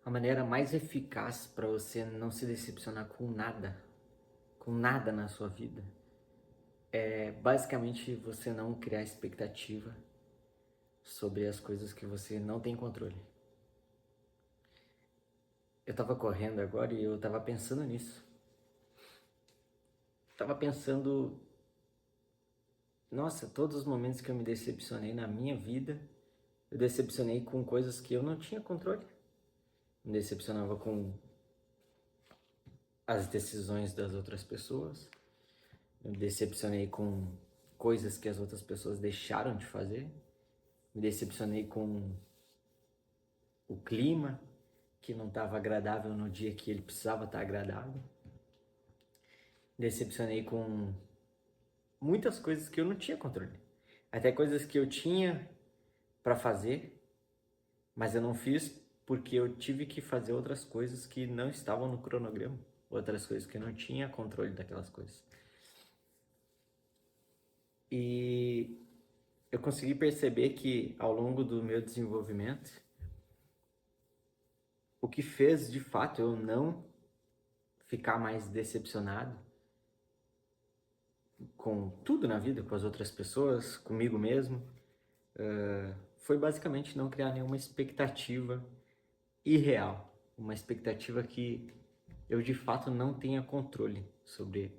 A maneira mais eficaz para você não se decepcionar com nada na sua vida, é basicamente você não criar expectativa sobre as coisas que você não tem controle. Eu tava correndo agora e eu tava pensando nisso. Tava pensando, nossa, todos os momentos que eu me decepcionei na minha vida, eu decepcionei com coisas que eu não tinha controle. Me decepcionava com as decisões das outras pessoas. Me decepcionei com coisas que as outras pessoas deixaram de fazer. Me decepcionei com o clima, que não estava agradável no dia que ele precisava estar agradável. Me decepcionei com muitas coisas que eu não tinha controle. Até coisas que eu tinha para fazer, mas eu não fiz porque eu tive que fazer outras coisas que não estavam no cronograma. Outras coisas que eu não tinha controle daquelas coisas. E eu consegui perceber que ao longo do meu desenvolvimento, o que fez de fato eu não ficar mais decepcionado com tudo na vida, com as outras pessoas, comigo mesmo, foi basicamente não criar nenhuma expectativa irreal, uma expectativa que eu de fato não tenha controle sobre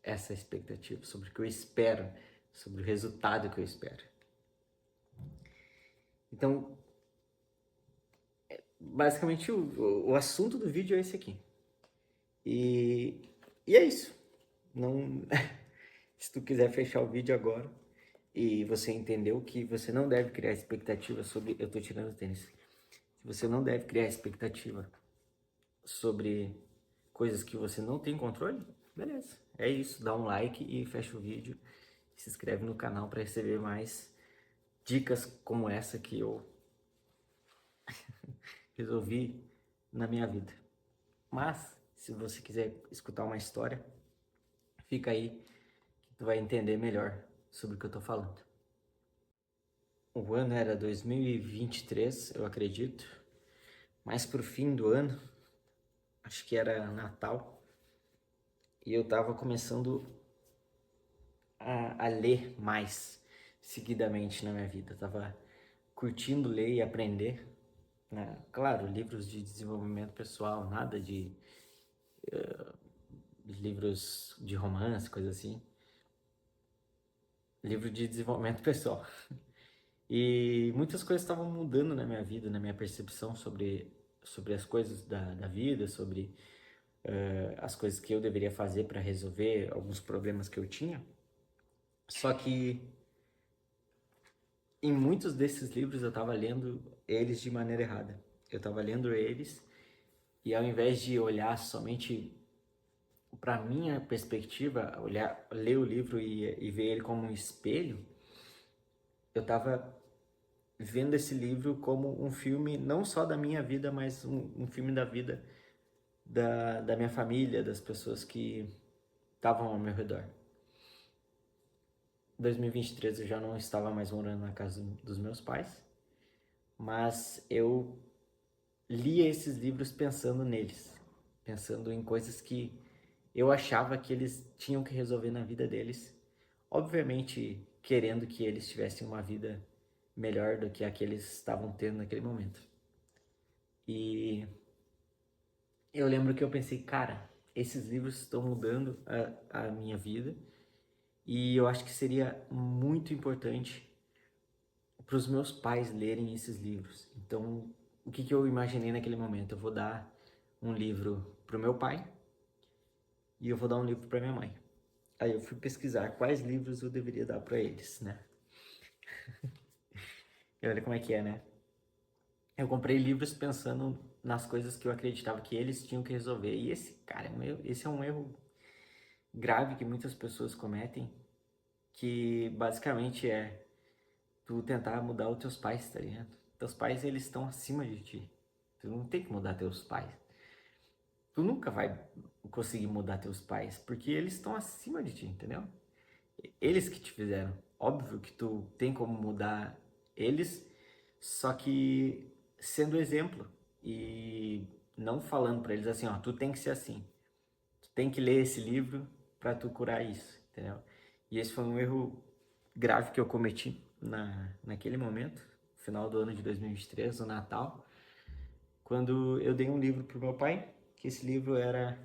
essa expectativa, sobre o que eu espero, sobre o resultado que eu espero. Então, basicamente o assunto do vídeo é esse aqui. E é isso. Não, se tu quiser fechar o vídeo agora e você entendeu que você não deve criar expectativa sobre... Eu tô tirando o tênis. Você não deve criar expectativa sobre coisas que você não tem controle, beleza. É isso, dá um like e fecha o vídeo. Se inscreve no canal para receber mais dicas como essa que eu resolvi na minha vida. Mas, se você quiser escutar uma história, fica aí que tu vai entender melhor sobre o que eu tô falando. O ano era 2023, eu acredito. Mais pro fim do ano, acho que era Natal. E eu tava começando a ler mais seguidamente na minha vida. Eu tava curtindo ler e aprender, né? Claro, livros de desenvolvimento pessoal, nada de livros de romance, coisa assim. Livro de desenvolvimento pessoal. E muitas coisas estavam mudando na minha vida, na minha percepção sobre as coisas da vida, sobre as coisas que eu deveria fazer para resolver alguns problemas que eu tinha. Só que em muitos desses livros eu estava lendo eles de maneira errada. Eu estava lendo eles e ao invés de olhar somente para minha perspectiva, ler o livro e ver ele como um espelho, eu estava vendo esse livro como um filme não só da minha vida, mas um filme da vida da minha família, das pessoas que estavam ao meu redor. Em 2023 eu já não estava mais morando na casa dos meus pais, mas eu lia esses livros pensando neles, pensando em coisas que eu achava que eles tinham que resolver na vida deles, obviamente querendo que eles tivessem uma vida melhor do que a que eles estavam tendo naquele momento. E eu lembro que eu pensei, cara, esses livros estão mudando a minha vida e eu acho que seria muito importante para os meus pais lerem esses livros. Então, o que eu imaginei naquele momento? Eu vou dar um livro para o meu pai e eu vou dar um livro para minha mãe. Aí eu fui pesquisar quais livros eu deveria dar para eles, né? E olha como é que é, né? Eu comprei livros pensando nas coisas que eu acreditava que eles tinham que resolver. E esse, cara, esse é um erro grave que muitas pessoas cometem, que basicamente é tu tentar mudar os teus pais, tá ligado? Teus pais, eles estão acima de ti. Tu não tem que mudar teus pais. Tu nunca vai conseguir mudar teus pais, porque eles estão acima de ti, entendeu? Eles que te fizeram. Óbvio que tu tem como mudar eles, só que sendo exemplo e não falando para eles assim, ó, tu tem que ser assim, tu tem que ler esse livro para tu curar isso, entendeu? E esse foi um erro grave que eu cometi naquele momento, final do ano de 2023, no Natal, quando eu dei um livro pro meu pai, que esse livro era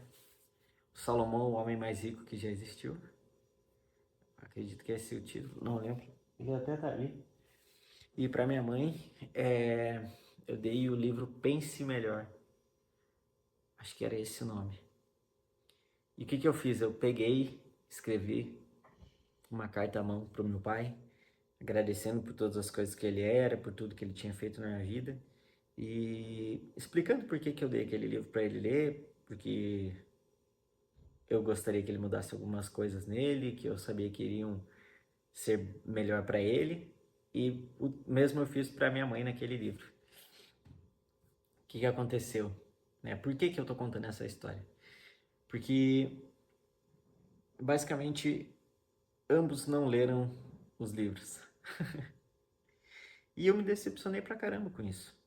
Salomão, o homem mais rico que já existiu. Acredito que esse é o título, não lembro. Ele até tá ali. E para minha mãe, eu dei o livro Pense Melhor. Acho que era esse o nome. E o que que eu fiz? Eu peguei, escrevi uma carta à mão pro meu pai, agradecendo por todas as coisas que ele era, por tudo que ele tinha feito na minha vida e explicando por que que eu dei aquele livro para ele ler, porque eu gostaria que ele mudasse algumas coisas nele, que eu sabia que iriam ser melhor para ele, e o mesmo eu fiz para minha mãe naquele livro. O que que aconteceu? Né? Por que que eu tô contando essa história? Porque basicamente ambos não leram os livros. E eu me decepcionei pra caramba com isso.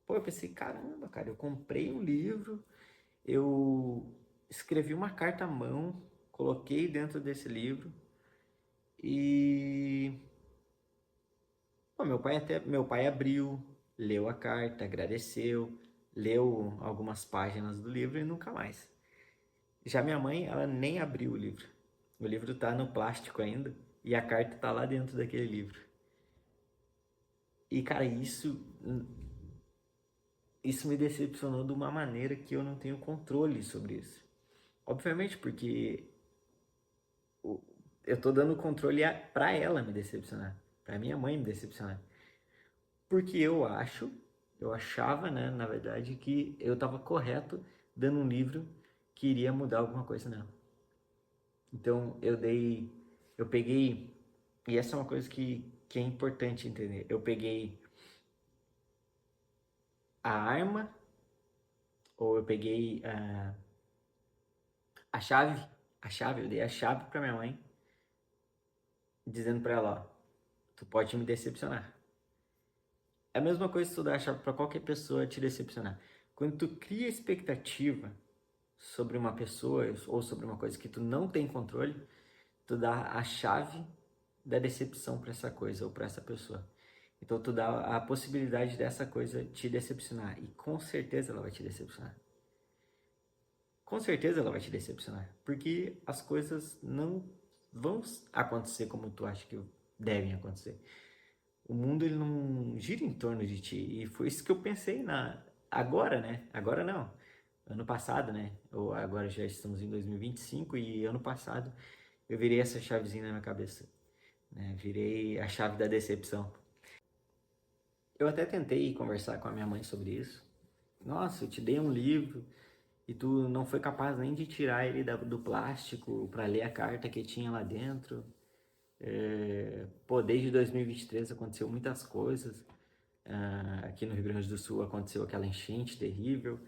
Pô, eu pensei, caramba, cara, eu comprei um livro, eu escrevi uma carta à mão, coloquei dentro desse livro e pô, meu pai abriu, leu a carta, agradeceu, leu algumas páginas do livro e nunca mais. Já minha mãe, ela nem abriu o livro. O livro tá no plástico ainda e a carta tá lá dentro daquele livro. E cara, isso me decepcionou de uma maneira que eu não tenho controle sobre isso. Obviamente, porque eu tô dando controle pra ela me decepcionar, pra minha mãe me decepcionar. Porque eu achava, né, na verdade, que eu tava correto dando um livro que iria mudar alguma coisa nela. Então eu peguei, e essa é uma coisa que é importante entender. Eu peguei a arma, ou eu peguei a chave, eu dei a chave pra minha mãe, dizendo pra ela, ó, tu pode me decepcionar. É a mesma coisa se tu dá a chave pra qualquer pessoa te decepcionar. Quando tu cria expectativa sobre uma pessoa ou sobre uma coisa que tu não tem controle, tu dá a chave da decepção para essa coisa ou para essa pessoa. Então tu dá a possibilidade dessa coisa te decepcionar e com certeza ela vai te decepcionar. Com certeza ela vai te decepcionar, porque as coisas não vão acontecer como tu acha que devem acontecer. O mundo ele não gira em torno de ti e foi isso que eu pensei agora, né? Agora não. Ano passado, né? Ou agora já estamos em 2025 e ano passado eu virei essa chavezinha na minha cabeça, né? Virei a chave da decepção. Eu até tentei conversar com a minha mãe sobre isso. Nossa, eu te dei um livro e tu não foi capaz nem de tirar ele do plástico para ler a carta que tinha lá dentro. Pô, desde 2023 aconteceu muitas coisas. Aqui no Rio Grande do Sul aconteceu aquela enchente terrível,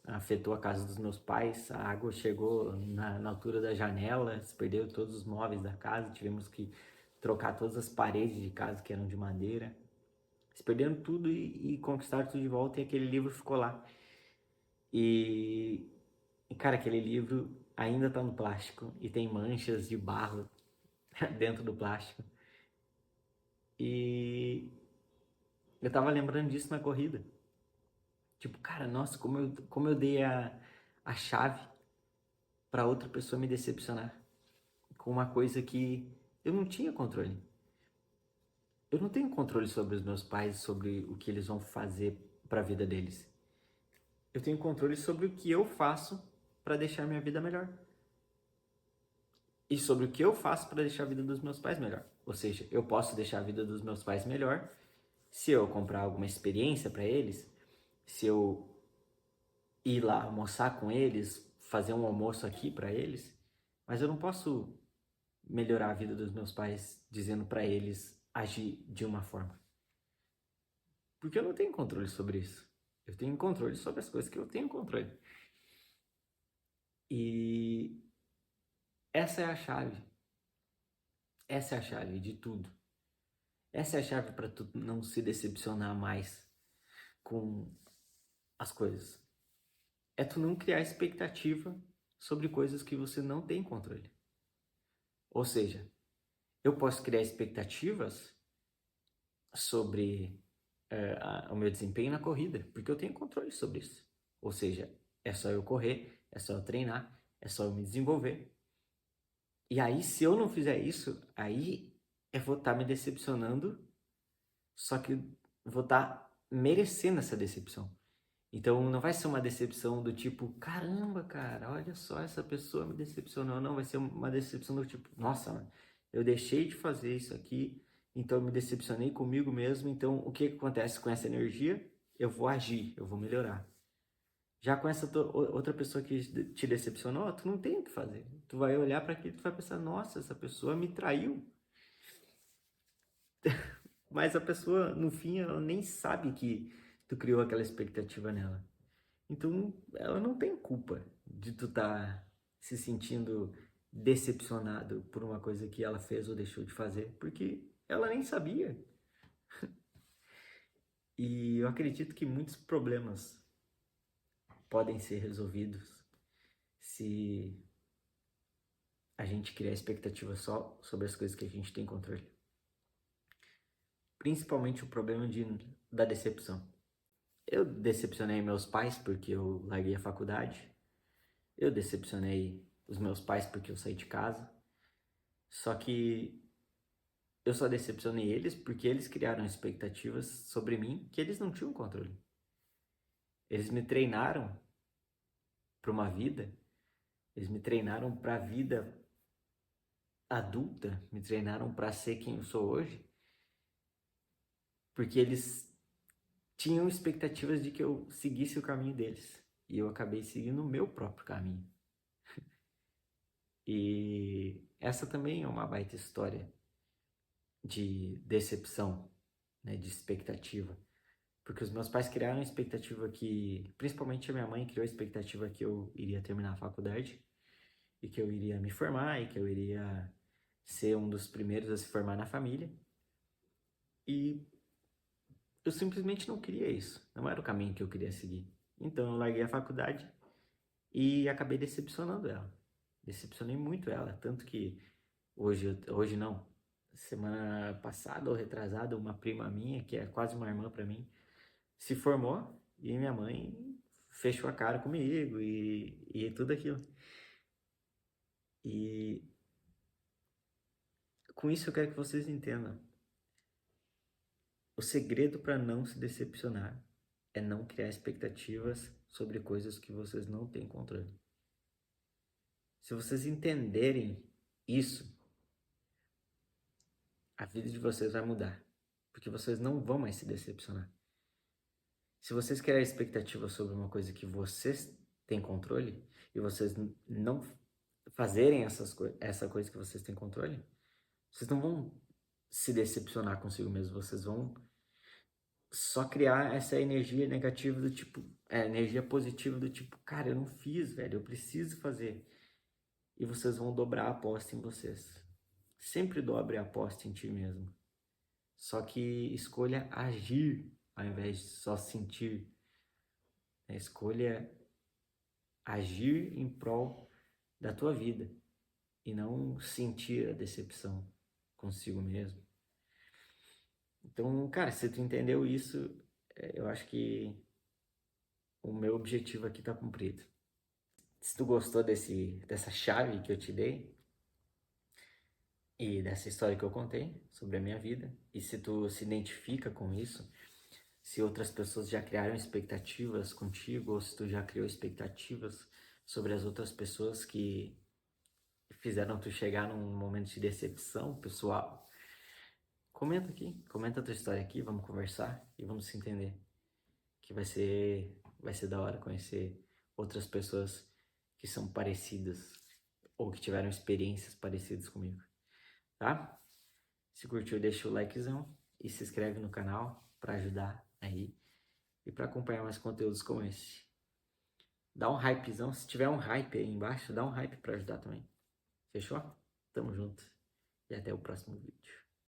afetou a casa dos meus pais, a água chegou na altura da janela, se perderam todos os móveis da casa, tivemos que trocar todas as paredes de casa que eram de madeira. Se perderam tudo e conquistaram tudo de volta e aquele livro ficou lá. E, cara, aquele livro ainda tá no plástico e tem manchas de barro dentro do plástico. E eu tava lembrando disso na corrida. Tipo, cara, nossa, como eu dei a chave para outra pessoa me decepcionar com uma coisa que eu não tinha controle. Eu não tenho controle sobre os meus pais, sobre o que eles vão fazer para a vida deles. Eu tenho controle sobre o que eu faço para deixar minha vida melhor. E sobre o que eu faço para deixar a vida dos meus pais melhor. Ou seja, eu posso deixar a vida dos meus pais melhor se eu comprar alguma experiência para eles, se eu ir lá almoçar com eles, fazer um almoço aqui para eles, mas eu não posso melhorar a vida dos meus pais dizendo para eles agir de uma forma. Porque eu não tenho controle sobre isso. Eu tenho controle sobre as coisas que eu tenho controle. E essa é a chave. Essa é a chave de tudo. Essa é a chave para tu não se decepcionar mais com as coisas. é tu não criar expectativa sobre coisas que você não tem controle. Ou seja, eu posso criar expectativas sobre o meu desempenho na corrida, porque eu tenho controle sobre isso. Ou seja, é só eu correr, é só eu treinar, é só eu me desenvolver. E aí, se eu não fizer isso, aí eu vou estar me decepcionando, só que vou estar merecendo essa decepção. Então, não vai ser uma decepção do tipo, caramba, cara, olha só, essa pessoa me decepcionou. Não, vai ser uma decepção do tipo, nossa, mano, eu deixei de fazer isso aqui, então eu me decepcionei comigo mesmo. Então, o que acontece com essa energia? Eu vou agir, eu vou melhorar. Já com essa outra pessoa que te decepcionou, tu não tem o que fazer. Tu vai olhar para aquilo e tu vai pensar, nossa, essa pessoa me traiu. Mas a pessoa, no fim, ela nem sabe que tu criou aquela expectativa nela. Então, ela não tem culpa de tu estar se sentindo decepcionado por uma coisa que ela fez ou deixou de fazer, porque ela nem sabia. E eu acredito que muitos problemas podem ser resolvidos se a gente criar expectativa só sobre as coisas que a gente tem controle. Principalmente o problema da decepção. Eu decepcionei meus pais porque eu larguei a faculdade. Eu decepcionei os meus pais porque eu saí de casa. Só que eu só decepcionei eles porque eles criaram expectativas sobre mim que eles não tinham controle. Eles me treinaram para uma vida, eles me treinaram para a vida adulta, me treinaram para ser quem eu sou hoje, porque eles tinham expectativas de que eu seguisse o caminho deles. E eu acabei seguindo o meu próprio caminho. E essa também é uma baita história de decepção, né, de expectativa. Porque os meus pais criaram a expectativa que, principalmente a minha mãe criou a expectativa que eu iria terminar a faculdade e que eu iria me formar e que eu iria ser um dos primeiros a se formar na família. E eu simplesmente não queria isso. Não era o caminho que eu queria seguir. Então eu larguei a faculdade e acabei decepcionando ela. Decepcionei muito ela, tanto que hoje não, semana passada ou retrasada, uma prima minha, que é quase uma irmã para mim, se formou e minha mãe fechou a cara comigo e tudo aquilo. E com isso eu quero que vocês entendam. O segredo para não se decepcionar é não criar expectativas sobre coisas que vocês não têm controle. Se vocês entenderem isso, a vida de vocês vai mudar, porque vocês não vão mais se decepcionar. Se vocês criarem expectativa sobre uma coisa que vocês têm controle e vocês não fazerem essa coisa que vocês têm controle, vocês não vão se decepcionar consigo mesmo, vocês vão só criar essa energia negativa do tipo, energia positiva do tipo, cara, eu não fiz, velho, eu preciso fazer. E vocês vão dobrar a aposta em vocês. Sempre dobre a aposta em ti mesmo. Só que escolha agir ao invés de só sentir. Escolha agir em prol da tua vida e não sentir a decepção consigo mesmo. Então, cara, se tu entendeu isso, eu acho que o meu objetivo aqui tá cumprido. Se tu gostou dessa chave que eu te dei e dessa história que eu contei sobre a minha vida, e se tu se identifica com isso, se outras pessoas já criaram expectativas contigo, ou se tu já criou expectativas sobre as outras pessoas que fizeram tu chegar num momento de decepção pessoal, comenta aqui, comenta a tua história aqui, vamos conversar e vamos se entender. Que vai ser da hora conhecer outras pessoas que são parecidas ou que tiveram experiências parecidas comigo, tá? Se curtiu, deixa o likezão e se inscreve no canal para ajudar aí e para acompanhar mais conteúdos como esse. Dá um hypezão, se tiver um hype aí embaixo, dá um hype para ajudar também. Fechou? Tamo junto e até o próximo vídeo.